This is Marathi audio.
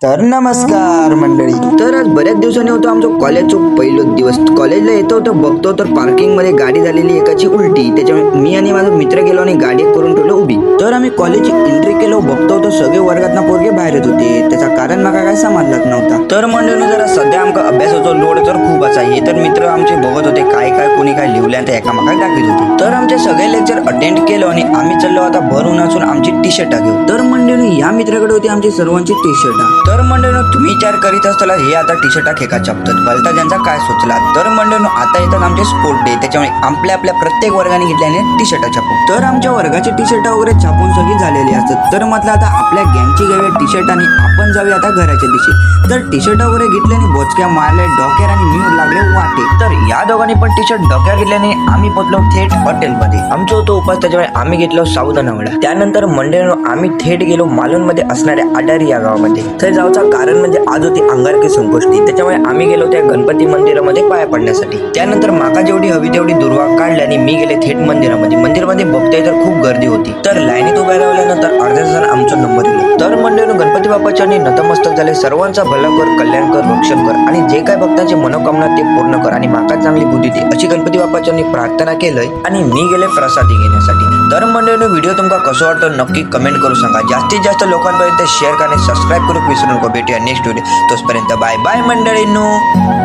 तर नमस्कार मंडळी. तर आज बऱ्याच दिवसांनी होतो आमचं कॉलेजचं पहिलं दिवस. कॉलेजला येतो तर बघतो तर पार्किंग मध्ये गाडी झालेली एकाची उलटी. त्याच्यामुळे मी आणि माझा मित्र गेलो आणि गाडी करून ठेवलं उभी. तर आम्ही कॉलेजची एंट्री केलो, बघतो तर सगळे वर्गातना पोरगे बाहेर येत होते. त्याचा कारण मला काय समजलंच नव्हता. तर मंडळीनं जरा सध्या आमका अभ्यासाचा लोड तर खूप असा. हे तर मित्र आमचे बघत होते काय काय कोणी काय लिहिलं आणि एकामेकाला दाखवत होते. तर आमचे सगळे लेक्चर अटेंड केलो आणि आम्ही चाललो आता भरून असून आमची टी शर्ट घेऊ. तर मंडळीनं या मित्राकडे होती आमची सर्वांची टी शर्ट. तर मंडळीनं तुम्ही विचार करीत असताना हे आता टी शर्ट खेका छापतात भलता ज्यांचा काय सुचला. तर मंडळीनं आता येतात आमचे स्पोर्ट डे. त्याच्यामुळे आपल्या प्रत्येक वर्गाने घेतल्याने टी शर्ट छापू. तर आमच्या वर्गाचे टी शर्ट वगैरे छापून सगळी झालेली असतात. तर म्हटलं आता आपल्या गँगची घेऊया टी शर्ट आणि आपण जाऊया आता घराच्या दिवशी. तर टी शर्ट वगैरे घेतल्याने बोचक्या मारले डोक्यावर आणि मी लागले वाटे. तर या दोघांनी पण टी शर्ट डोक्यावर घेतल्याने आम्ही पोचलो थेट हॉटेलमध्ये. आमचं होतो उपास, त्याच्यामुळे आम्ही घेतलो सावधानवडा. त्यानंतर मंडळीनं आम्ही थेट गेलो मालवण मध्ये असणाऱ्या आडारी या गावामध्ये. तर जाऊचा कारण म्हणजे आज होती अंगारकी संकष्टी. त्याच्यामुळे आम्ही गेलो त्या गणपती मंदिरामध्ये पाया पडण्यासाठी. त्यानंतर माका जेवढी हवी तेवढी दुर्वा काढली आणि मी गेले थेट मंदिरामध्ये बघतोय तर खूप गर्दी होती. तर लाईनीत उभ्या राहिल्यानंतर अर्ध्या तासाने आमचा नंबर येतो. तर मंडळीनं गणपती बाप्पाच्या नतमस्तक झाले. सर्वांचा भला कर, कल्याण कर, रक्षण कर आणि जे काय भक्तांची मनोकामना ते पूर्ण कर आणि माका चांगली बुद्धी दे अशी गणपती बाप्पाच्या प्रार्थना केलंय आणि मी गेले प्रसादी घेण्यासाठी. तर मंडळीनं व्हिडिओ तुमका कसं वाटतं नक्की कमेंट करू सांगा. जास्तीत जास्त लोकांपर्यंत शेअर करणे, सबस्क्राईब करू विसरू नको. भेटूया नेक्स्ट व्हिडिओ. तोपर्यंत बाय बाय मंडळींनो.